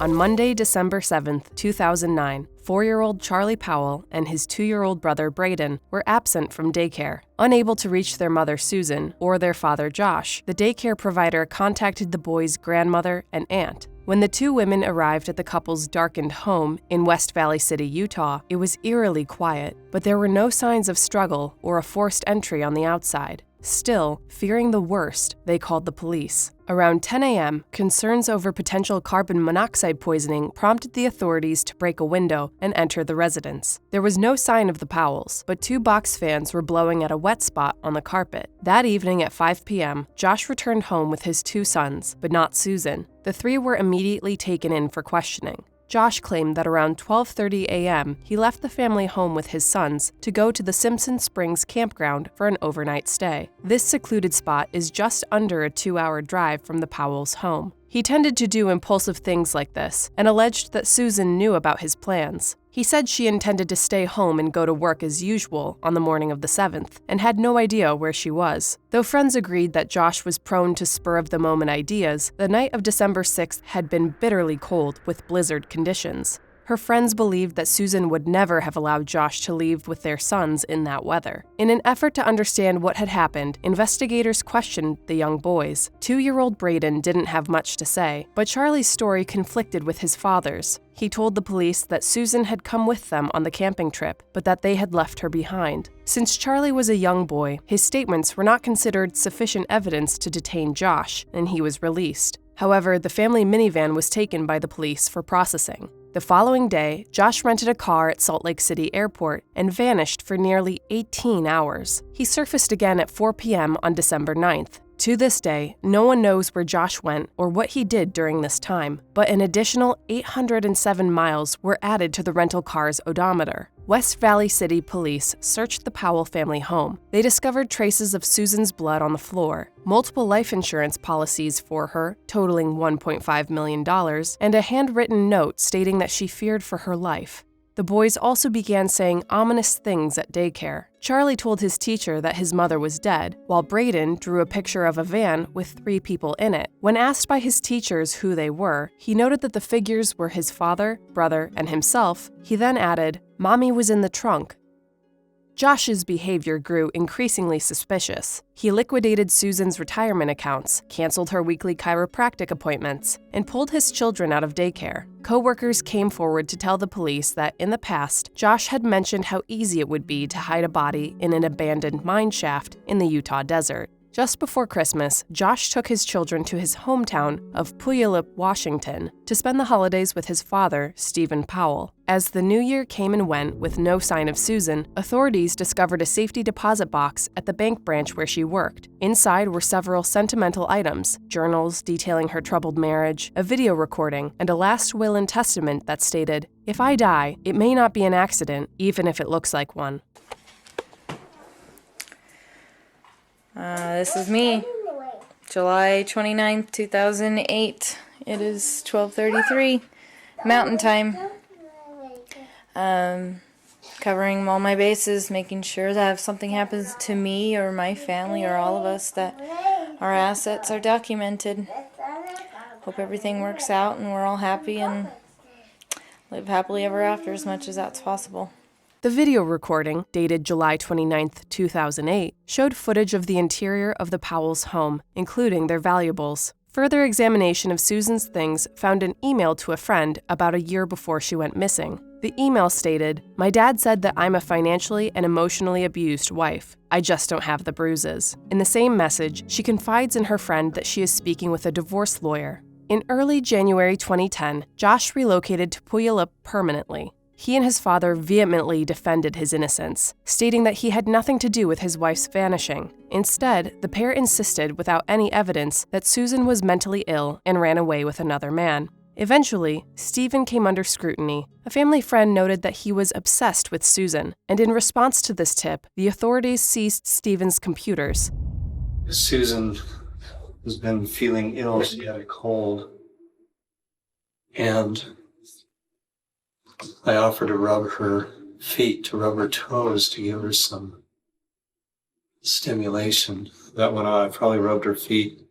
On Monday, December 7th, 2009, 4-year-old Charlie Powell and his 2-year-old brother Braden were absent from daycare. Unable to reach their mother Susan or their father Josh, the daycare provider contacted the boys' grandmother and aunt. When the two women arrived at the couple's darkened home in West Valley City, Utah, it was eerily quiet, but there were no signs of struggle or a forced entry on the outside. Still, fearing the worst, they called the police. Around 10 a.m., concerns over potential carbon monoxide poisoning prompted the authorities to break a window and enter the residence. There was no sign of the Powells, but 2 box fans were blowing at a wet spot on the carpet. That evening at 5 p.m., Josh returned home with his 2 sons, but not Susan. The 3 were immediately taken in for questioning. Josh claimed that around 12:30 a.m., he left the family home with his sons to go to the Simpson Springs campground for an overnight stay. This secluded spot is just under a 2-hour drive from the Powells' home. He tended to do impulsive things like this and alleged that Susan knew about his plans. He said she intended to stay home and go to work as usual on the morning of the 7th and had no idea where she was. Though friends agreed that Josh was prone to spur-of-the-moment ideas, the night of December 6th had been bitterly cold with blizzard conditions. Her friends believed that Susan would never have allowed Josh to leave with their sons in that weather. In an effort to understand what had happened, investigators questioned the young boys. 2-year-old Braden didn't have much to say, but Charlie's story conflicted with his father's. He told the police that Susan had come with them on the camping trip, but that they had left her behind. Since Charlie was a young boy, his statements were not considered sufficient evidence to detain Josh, and he was released. However, the family minivan was taken by the police for processing. The following day, Josh rented a car at Salt Lake City Airport and vanished for nearly 18 hours. He surfaced again at 4 p.m. on December 9th. To this day, no one knows where Josh went or what he did during this time, but an additional 807 miles were added to the rental car's odometer. West Valley City police searched the Powell family home. They discovered traces of Susan's blood on the floor, multiple life insurance policies for her, totaling $1.5 million, and a handwritten note stating that she feared for her life. The boys also began saying ominous things at daycare. Charlie told his teacher that his mother was dead, while Braden drew a picture of a van with 3 people in it. When asked by his teachers who they were, he noted that the figures were his father, brother, and himself. He then added, "Mommy was in the trunk." Josh's behavior grew increasingly suspicious. He liquidated Susan's retirement accounts, canceled her weekly chiropractic appointments, and pulled his children out of daycare. Co-workers came forward to tell the police that in the past, Josh had mentioned how easy it would be to hide a body in an abandoned mine shaft in the Utah desert. Just before Christmas, Josh took his children to his hometown of Puyallup, Washington, to spend the holidays with his father, Stephen Powell. As the new year came and went with no sign of Susan, authorities discovered a safety deposit box at the bank branch where she worked. Inside were several sentimental items, journals detailing her troubled marriage, a video recording, and a last will and testament that stated, "If I die, it may not be an accident, even if it looks like one." This is me, July 29th, 2008. It is 12:33 Mountain Time. Covering all my bases, making sure that if something happens to me or my family or all of us, that our assets are documented. Hope everything works out and we're all happy and live happily ever after as much as that's possible. The video recording, dated July 29, 2008, showed footage of the interior of the Powells' home, including their valuables. Further examination of Susan's things found an email to a friend about a year before she went missing. The email stated, "My dad said that I'm a financially and emotionally abused wife. I just don't have the bruises." In the same message, she confides in her friend that she is speaking with a divorce lawyer. In early January 2010, Josh relocated to Puyallup permanently. He and his father vehemently defended his innocence, stating that he had nothing to do with his wife's vanishing. Instead, the pair insisted without any evidence that Susan was mentally ill and ran away with another man. Eventually, Stephen came under scrutiny. A family friend noted that he was obsessed with Susan, and in response to this tip, the authorities seized Stephen's computers. Susan has been feeling ill. She had a cold. And I offered to rub her feet, to rub her toes, to give her some stimulation. That went on. I probably rubbed her feet,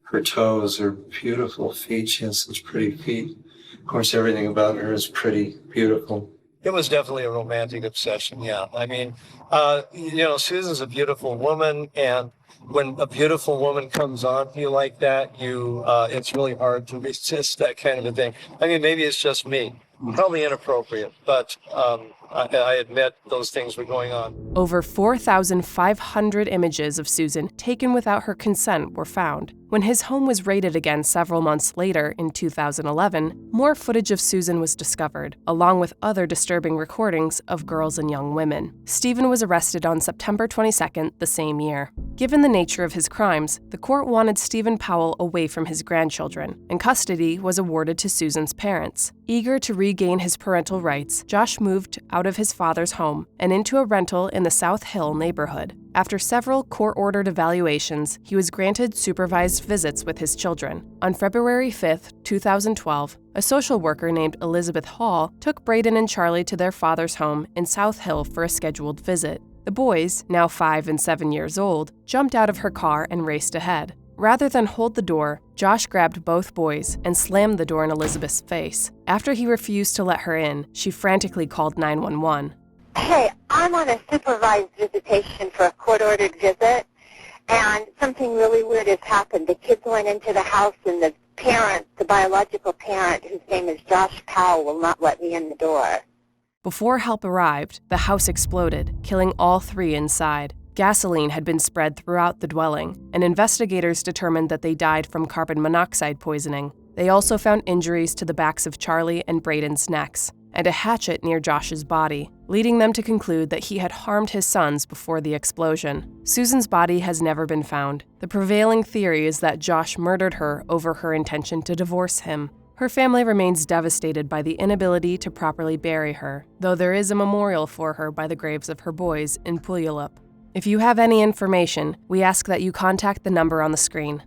her toes, her beautiful feet. She has such pretty feet. Of course, everything about her is pretty beautiful. It was definitely a romantic obsession, yeah. I mean, Susan's a beautiful woman, and when a beautiful woman comes on you like that, it's really hard to resist that kind of a thing. I mean, maybe it's just me. Probably inappropriate, but I admit those things were going on. Over 4,500 images of Susan taken without her consent were found. When his home was raided again several months later in 2011, more footage of Susan was discovered, along with other disturbing recordings of girls and young women. Stephen was arrested on September 22nd the same year. Given the nature of his crimes, the court wanted Stephen Powell away from his grandchildren, and custody was awarded to Susan's parents. Eager to regain his parental rights, Josh moved out of his father's home and into a rental in the South Hill neighborhood. After several court-ordered evaluations, he was granted supervised visits with his children. On February 5, 2012, a social worker named Elizabeth Hall took Braden and Charlie to their father's home in South Hill for a scheduled visit. The boys, now 5 and 7 years old, jumped out of her car and raced ahead. Rather than hold the door, Josh grabbed both boys and slammed the door in Elizabeth's face. After he refused to let her in, she frantically called 911. Hey, I'm on a supervised visitation for a court-ordered visit, and something really weird has happened. The kids went into the house, and the parent, the biological parent, whose name is Josh Powell, will not let me in the door. Before help arrived, the house exploded, killing all 3 inside. Gasoline had been spread throughout the dwelling, and investigators determined that they died from carbon monoxide poisoning. They also found injuries to the backs of Charlie and Braden's necks, and a hatchet near Josh's body, leading them to conclude that he had harmed his sons before the explosion. Susan's body has never been found. The prevailing theory is that Josh murdered her over her intention to divorce him. Her family remains devastated by the inability to properly bury her, though there is a memorial for her by the graves of her boys in Puyallup. If you have any information, we ask that you contact the number on the screen.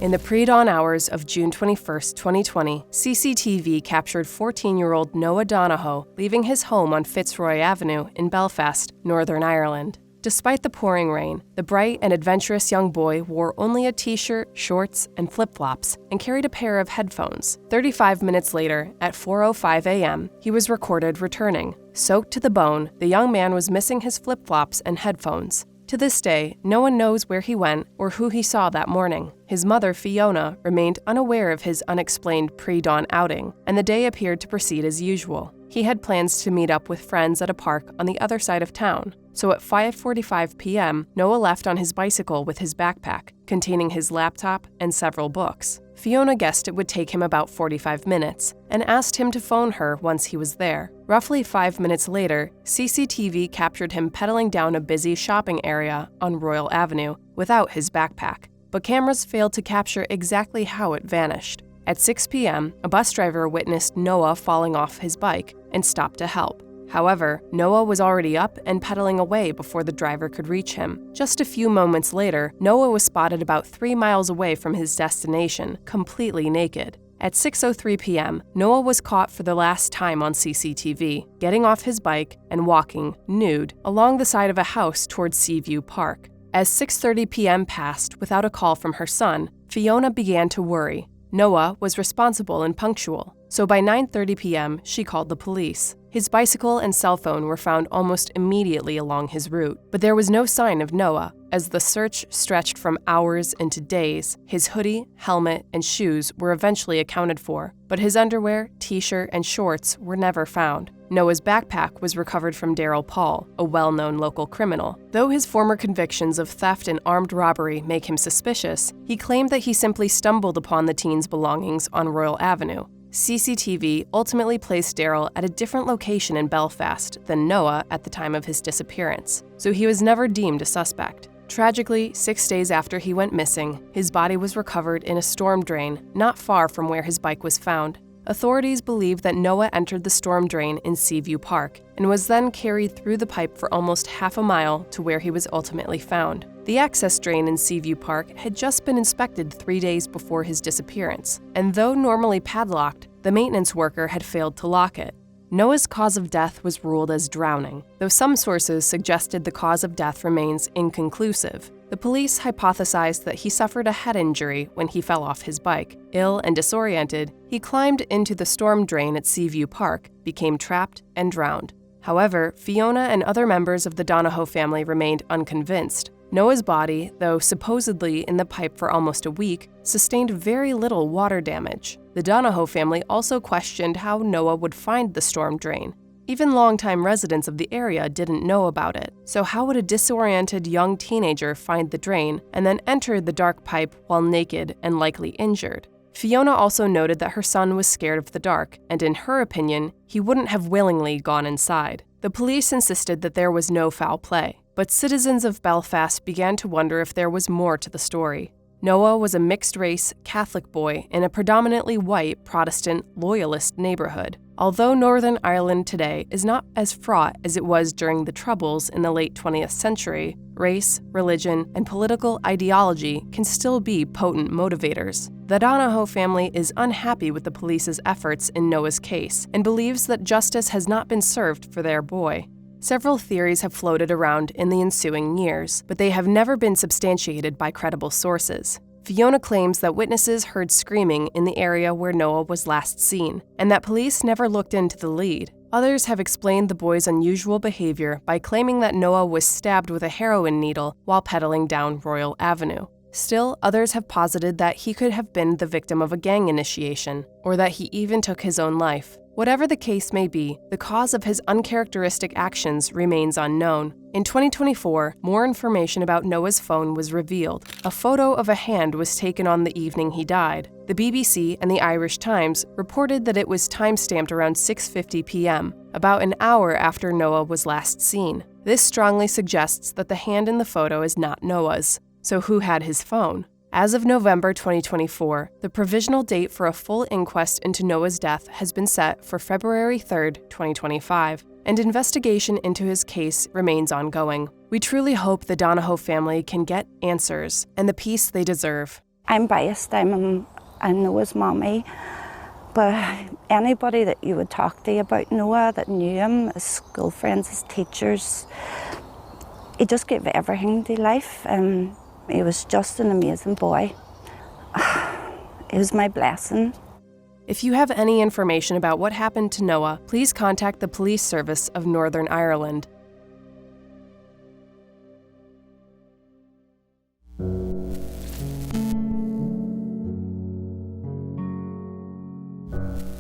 In the pre-dawn hours of June 21, 2020, CCTV captured 14-year-old Noah Donohoe leaving his home on Fitzroy Avenue in Belfast, Northern Ireland. Despite the pouring rain, the bright and adventurous young boy wore only a t-shirt, shorts, and flip-flops and carried a pair of headphones. 35 minutes later, at 4:05 a.m., he was recorded returning. Soaked to the bone, the young man was missing his flip-flops and headphones. To this day, no one knows where he went or who he saw that morning. His mother, Fiona, remained unaware of his unexplained pre-dawn outing, and the day appeared to proceed as usual. He had plans to meet up with friends at a park on the other side of town. So at 5:45 p.m., Noah left on his bicycle with his backpack, containing his laptop and several books. Fiona guessed it would take him about 45 minutes and asked him to phone her once he was there. Roughly 5 minutes later, CCTV captured him pedaling down a busy shopping area on Royal Avenue without his backpack, but cameras failed to capture exactly how it vanished. At 6 p.m., a bus driver witnessed Noah falling off his bike and stopped to help. However, Noah was already up and pedaling away before the driver could reach him. Just a few moments later, Noah was spotted about 3 miles away from his destination, completely naked. At 6:03 p.m., Noah was caught for the last time on CCTV, getting off his bike and walking, nude, along the side of a house towards Seaview Park. As 6:30 p.m. passed without a call from her son, Fiona began to worry. Noah was responsible and punctual, so by 9:30 p.m., she called the police. His bicycle and cell phone were found almost immediately along his route, but there was no sign of Noah. As the search stretched from hours into days, his hoodie, helmet, and shoes were eventually accounted for, but his underwear, t-shirt, and shorts were never found. Noah's backpack was recovered from Daryl Paul, a well-known local criminal. Though his former convictions of theft and armed robbery make him suspicious, he claimed that he simply stumbled upon the teen's belongings on Royal Avenue. CCTV ultimately placed Daryl at a different location in Belfast than Noah at the time of his disappearance, so he was never deemed a suspect. Tragically, 6 days after he went missing, his body was recovered in a storm drain not far from where his bike was found. Authorities believe that Noah entered the storm drain in Seaview Park and was then carried through the pipe for almost half a mile to where he was ultimately found. The access drain in Seaview Park had just been inspected 3 days before his disappearance, and though normally padlocked, the maintenance worker had failed to lock it. Noah's cause of death was ruled as drowning, though some sources suggested the cause of death remains inconclusive. The police hypothesized that he suffered a head injury when he fell off his bike. Ill and disoriented, he climbed into the storm drain at Seaview Park, became trapped, and drowned. However, Fiona and other members of the Donohoe family remained unconvinced. Noah's body, though supposedly in the pipe for almost a week, sustained very little water damage. The Donohoe family also questioned how Noah would find the storm drain. Even longtime residents of the area didn't know about it, so how would a disoriented young teenager find the drain and then enter the dark pipe while naked and likely injured? Fiona also noted that her son was scared of the dark, and in her opinion, he wouldn't have willingly gone inside. The police insisted that there was no foul play, but citizens of Belfast began to wonder if there was more to the story. Noah was a mixed-race Catholic boy in a predominantly white Protestant loyalist neighborhood. Although Northern Ireland today is not as fraught as it was during the Troubles in the late 20th century, race, religion, and political ideology can still be potent motivators. The Donohoe family is unhappy with the police's efforts in Noah's case and believes that justice has not been served for their boy. Several theories have floated around in the ensuing years, but they have never been substantiated by credible sources. Fiona claims that witnesses heard screaming in the area where Noah was last seen, and that police never looked into the lead. Others have explained the boy's unusual behavior by claiming that Noah was stabbed with a heroin needle while pedaling down Royal Avenue. Still, others have posited that he could have been the victim of a gang initiation, or that he even took his own life. Whatever the case may be, the cause of his uncharacteristic actions remains unknown. In 2024, more information about Noah's phone was revealed. A photo of a hand was taken on the evening he died. The BBC and the Irish Times reported that it was time-stamped around 6:50 p.m., about an hour after Noah was last seen. This strongly suggests that the hand in the photo is not Noah's. So who had his phone? As of November 2024, the provisional date for a full inquest into Noah's death has been set for February 3, 2025, and investigation into his case remains ongoing. We truly hope the Donohoe family can get answers and the peace they deserve. I'm biased. I'm Noah's mommy, but anybody that you would talk to about Noah that knew him, his school friends, his teachers, he just gave everything to life. He was just an amazing boy. It was my blessing. If you have any information about what happened to Noah, please contact the Police Service of Northern Ireland.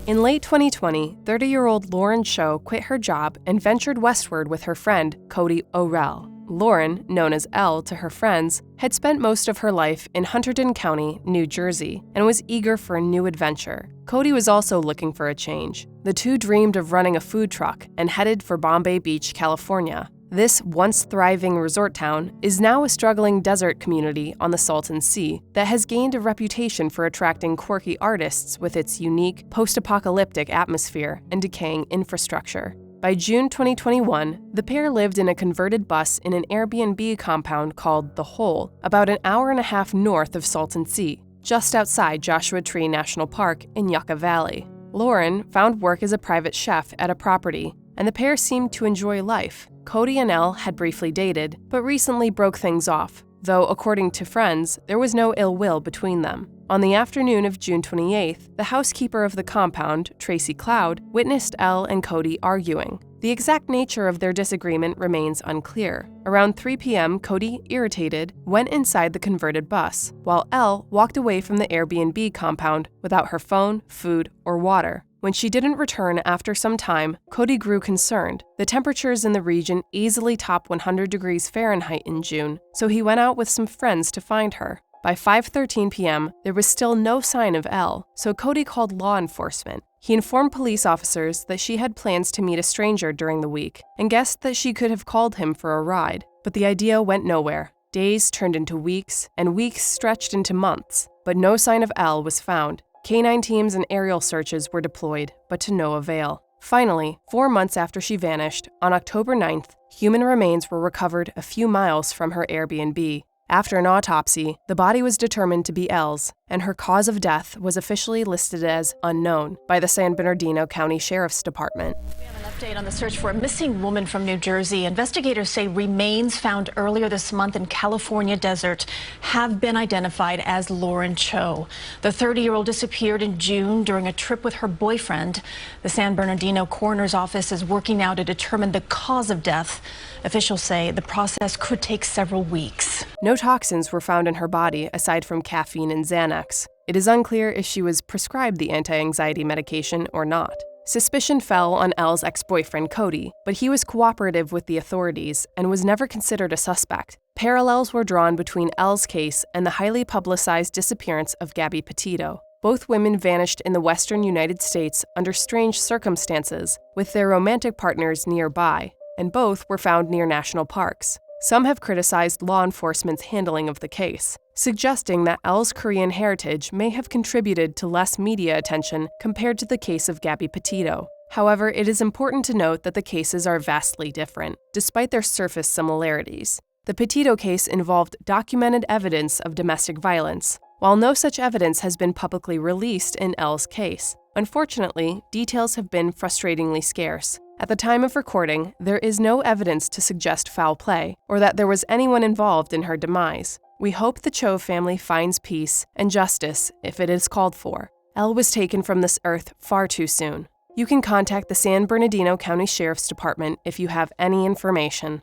In late 2020, 30-year-old Lauren Cho quit her job and ventured westward with her friend, Cody O'Rell. Lauren, known as Elle to her friends, had spent most of her life in Hunterdon County, New Jersey, and was eager for a new adventure. Cody was also looking for a change. The two dreamed of running a food truck and headed for Bombay Beach, California. This once-thriving resort town is now a struggling desert community on the Salton Sea that has gained a reputation for attracting quirky artists with its unique, post-apocalyptic atmosphere and decaying infrastructure. By June 2021, the pair lived in a converted bus in an Airbnb compound called The Hole, about an hour and a half north of Salton Sea, just outside Joshua Tree National Park in Yucca Valley. Lauren found work as a private chef at a property, and the pair seemed to enjoy life. Cody and Elle had briefly dated, but recently broke things off, though according to friends, there was no ill will between them. On the afternoon of June 28th, the housekeeper of the compound, Tracy Cloud, witnessed Elle and Cody arguing. The exact nature of their disagreement remains unclear. Around 3 p.m., Cody, irritated, went inside the converted bus, while Elle walked away from the Airbnb compound without her phone, food, or water. When she didn't return after some time, Cody grew concerned. The temperatures in the region easily top 100 degrees Fahrenheit in June, so he went out with some friends to find her. By 5:13 p.m., there was still no sign of Elle, so Cody called law enforcement. He informed police officers that she had plans to meet a stranger during the week and guessed that she could have called him for a ride, but the idea went nowhere. Days turned into weeks, and weeks stretched into months, but no sign of Elle was found. Canine teams and aerial searches were deployed, but to no avail. Finally, 4 months after she vanished, on October 9th, human remains were recovered a few miles from her Airbnb. After an autopsy, the body was determined to be Elle's, and her cause of death was officially listed as unknown by the San Bernardino County Sheriff's Department. We have an update on the search for a missing woman from New Jersey. Investigators say remains found earlier this month in California desert have been identified as Lauren Cho. The 30-year-old disappeared in June during a trip with her boyfriend. The San Bernardino coroner's office is working now to determine the cause of death. Officials say the process could take several weeks. No toxins were found in her body aside from caffeine and Xanax. It is unclear if she was prescribed the anti-anxiety medication or not. Suspicion fell on Elle's ex-boyfriend Cody, but he was cooperative with the authorities and was never considered a suspect. Parallels were drawn between Elle's case and the highly publicized disappearance of Gabby Petito. Both women vanished in the western United States under strange circumstances, with their romantic partners nearby, and both were found near national parks. Some have criticized law enforcement's handling of the case, suggesting that Elle's Korean heritage may have contributed to less media attention compared to the case of Gabby Petito. However, it is important to note that the cases are vastly different, despite their surface similarities. The Petito case involved documented evidence of domestic violence, while no such evidence has been publicly released in Elle's case. Unfortunately, details have been frustratingly scarce. At the time of recording, there is no evidence to suggest foul play or that there was anyone involved in her demise. We hope the Cho family finds peace and justice if it is called for. Elle was taken from this earth far too soon. You can contact the San Bernardino County Sheriff's Department if you have any information.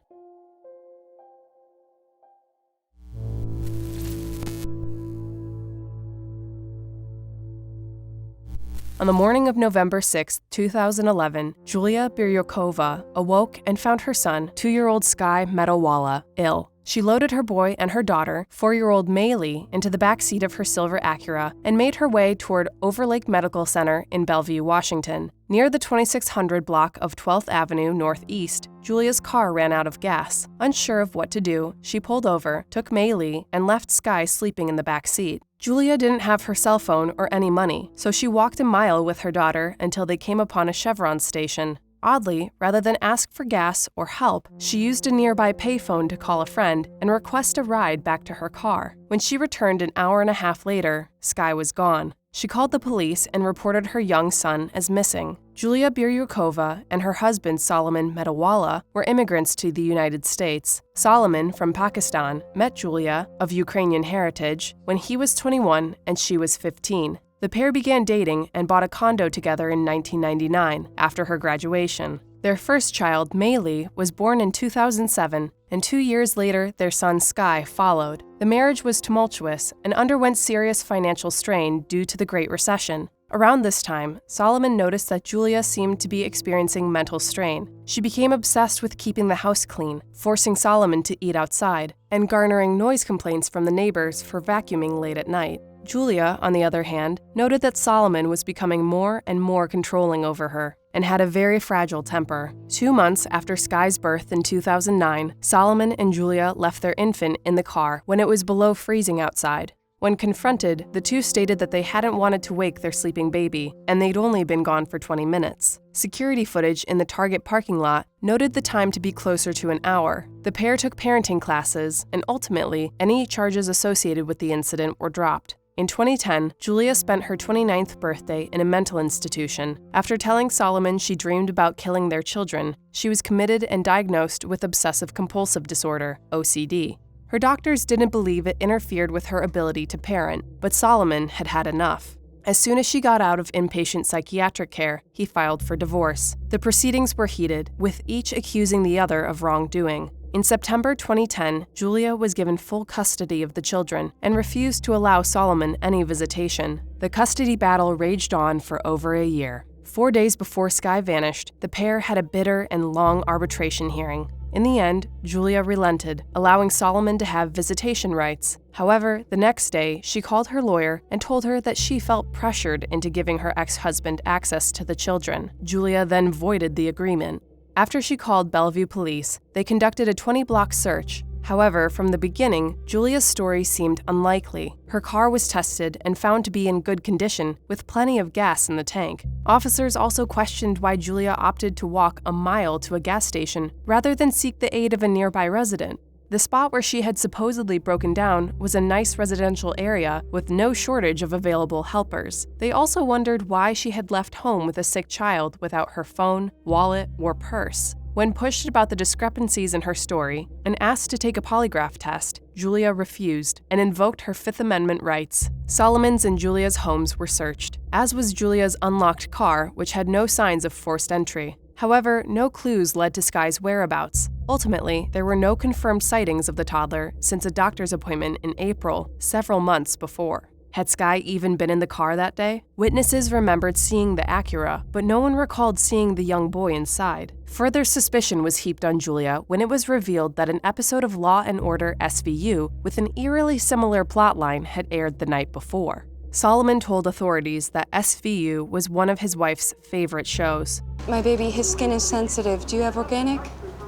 On the morning of November 6, 2011, Julia Biryukova awoke and found her son, 2-year-old Sky Metalwala, ill. She loaded her boy and her daughter, 4-year-old Maylee, into the back seat of her silver Acura and made her way toward Overlake Medical Center in Bellevue, Washington. Near the 2600 block of 12th Avenue Northeast, Julia's car ran out of gas. Unsure of what to do, she pulled over, took Maylee, and left Sky sleeping in the back seat. Julia didn't have her cell phone or any money, so she walked a mile with her daughter until they came upon a Chevron station. Oddly, rather than ask for gas or help, she used a nearby payphone to call a friend and request a ride back to her car. When she returned an hour and a half later, Sky was gone. She called the police and reported her young son as missing. Julia Biryukova and her husband Solomon Metalwala were immigrants to the United States. Solomon, from Pakistan, met Julia, of Ukrainian heritage, when he was 21 and she was 15. The pair began dating and bought a condo together in 1999, after her graduation. Their first child, Maylee, was born in 2007, and 2 years later, their son Sky followed. The marriage was tumultuous and underwent serious financial strain due to the Great Recession. Around this time, Solomon noticed that Julia seemed to be experiencing mental strain. She became obsessed with keeping the house clean, forcing Solomon to eat outside, and garnering noise complaints from the neighbors for vacuuming late at night. Julia, on the other hand, noted that Solomon was becoming more and more controlling over her and had a very fragile temper. 2 months after Sky's birth in 2009, Solomon and Julia left their infant in the car when it was below freezing outside. When confronted, the two stated that they hadn't wanted to wake their sleeping baby, and they'd only been gone for 20 minutes. Security footage in the Target parking lot noted the time to be closer to an hour. The pair took parenting classes, and ultimately, any charges associated with the incident were dropped. In 2010, Julia spent her 29th birthday in a mental institution. After telling Solomon she dreamed about killing their children, she was committed and diagnosed with obsessive-compulsive disorder, OCD. Her doctors didn't believe it interfered with her ability to parent, but Solomon had had enough. As soon as she got out of inpatient psychiatric care, he filed for divorce. The proceedings were heated, with each accusing the other of wrongdoing. In September 2010, Julia was given full custody of the children and refused to allow Solomon any visitation. The custody battle raged on for over a year. 4 days before Sky vanished, the pair had a bitter and long arbitration hearing. In the end, Julia relented, allowing Solomon to have visitation rights. However, the next day, she called her lawyer and told her that she felt pressured into giving her ex-husband access to the children. Julia then voided the agreement. After she called Bellevue police, they conducted a 20-block search. However, from the beginning, Julia's story seemed unlikely. Her car was tested and found to be in good condition, with plenty of gas in the tank. Officers also questioned why Julia opted to walk a mile to a gas station rather than seek the aid of a nearby resident. The spot where she had supposedly broken down was a nice residential area with no shortage of available helpers. They also wondered why she had left home with a sick child without her phone, wallet, or purse. When pushed about the discrepancies in her story and asked to take a polygraph test, Julia refused and invoked her Fifth Amendment rights. Solomon's and Julia's homes were searched, as was Julia's unlocked car, which had no signs of forced entry. However, no clues led to Sky's whereabouts. Ultimately, there were no confirmed sightings of the toddler since a doctor's appointment in April, several months before. Had Sky even been in the car that day? Witnesses remembered seeing the Acura, but no one recalled seeing the young boy inside. Further suspicion was heaped on Julia when it was revealed that an episode of Law & Order SVU with an eerily similar plotline had aired the night before. Solomon told authorities that SVU was one of his wife's favorite shows. My baby, his skin is sensitive. Do you have organic?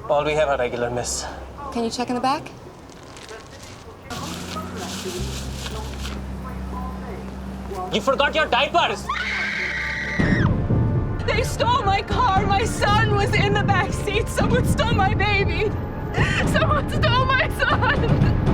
All we have are regular, miss. Can you check in the back? You forgot your diapers! They stole my car. My son was in the back seat. Someone stole my baby. Someone stole my son.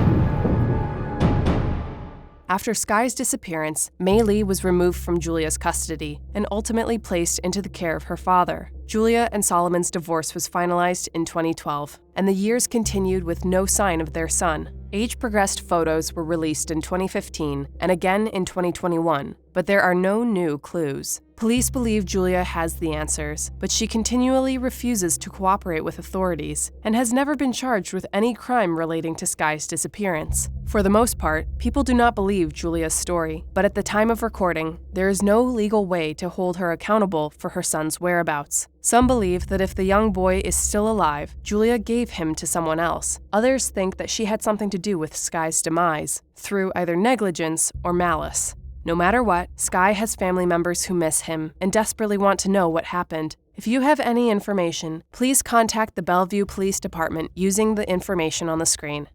After Sky's disappearance, Mei Lee was removed from Julia's custody and ultimately placed into the care of her father. Julia and Solomon's divorce was finalized in 2012, and the years continued with no sign of their son. Age-progressed photos were released in 2015 and again in 2021, but there are no new clues. Police believe Julia has the answers, but she continually refuses to cooperate with authorities and has never been charged with any crime relating to Sky's disappearance. For the most part, people do not believe Julia's story, but at the time of recording, there is no legal way to hold her accountable for her son's whereabouts. Some believe that if the young boy is still alive, Julia gave him to someone else. Others think that she had something to do with Sky's demise, through either negligence or malice. No matter what, Sky has family members who miss him and desperately want to know what happened. If you have any information, please contact the Bellevue Police Department using the information on the screen.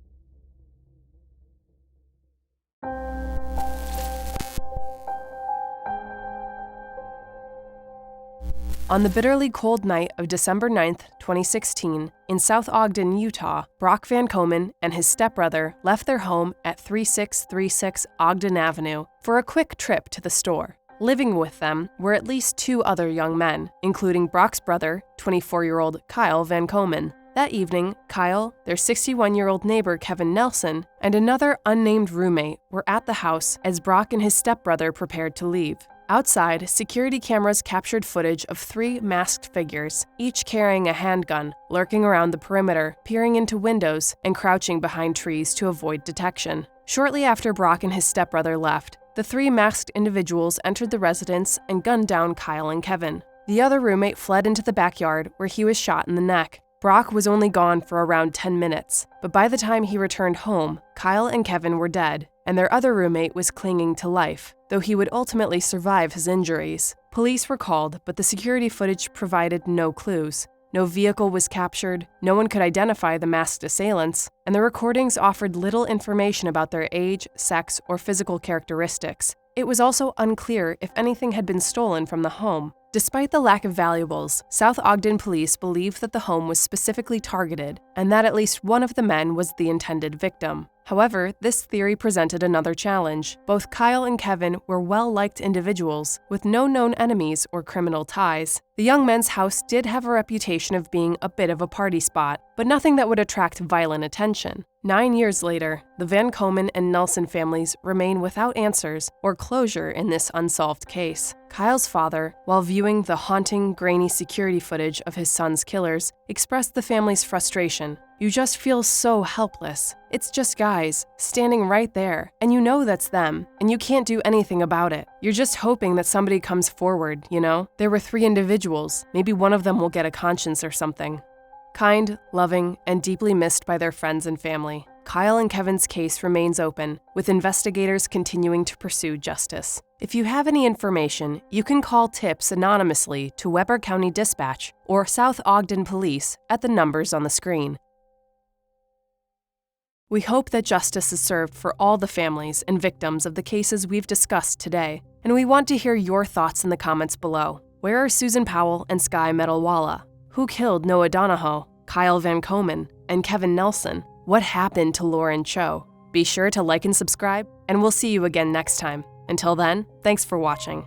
On the bitterly cold night of December 9th, 2016, in South Ogden, Utah, Brock Van Komen and his stepbrother left their home at 3636 Ogden Avenue for a quick trip to the store. Living with them were at least two other young men, including Brock's brother, 24-year-old Cyle Van Komen. That evening, Cyle, their 61-year-old neighbor Kevin Nelson, and another unnamed roommate were at the house as Brock and his stepbrother prepared to leave. Outside, security cameras captured footage of three masked figures, each carrying a handgun, lurking around the perimeter, peering into windows, and crouching behind trees to avoid detection. Shortly after Brock and his stepbrother left, the three masked individuals entered the residence and gunned down Cyle and Kevin. The other roommate fled into the backyard, where he was shot in the neck. Brock was only gone for around 10 minutes, but by the time he returned home, Cyle and Kevin were dead, and their other roommate was clinging to life, though he would ultimately survive his injuries. Police were called, but the security footage provided no clues. No vehicle was captured, no one could identify the masked assailants, and the recordings offered little information about their age, sex, or physical characteristics. It was also unclear if anything had been stolen from the home. Despite the lack of valuables, South Ogden police believed that the home was specifically targeted and that at least one of the men was the intended victim. However, this theory presented another challenge. Both Cyle and Kevin were well-liked individuals with no known enemies or criminal ties. The young men's house did have a reputation of being a bit of a party spot, but nothing that would attract violent attention. 9 years later, the Van Komen and Nelson families remain without answers or closure in this unsolved case. Kyle's father, while viewing the haunting, grainy security footage of his son's killers, expressed the family's frustration. "You just feel so helpless. It's just guys, standing right there, and you know that's them, and you can't do anything about it. You're just hoping that somebody comes forward, you know? There were 3 individuals, maybe one of them will get a conscience or something." Kind, loving, and deeply missed by their friends and family, Cyle and Kevin's case remains open, with investigators continuing to pursue justice. If you have any information, you can call tips anonymously to Weber County Dispatch or South Ogden Police at the numbers on the screen. We hope that justice is served for all the families and victims of the cases we've discussed today, and we want to hear your thoughts in the comments below. Where are Susan Powell and Sky Metalwala? Who killed Noah Donohoe, Cyle Van Komen, and Kevin Nelson? What happened to Lauren Cho? Be sure to like and subscribe, and we'll see you again next time. Until then, thanks for watching.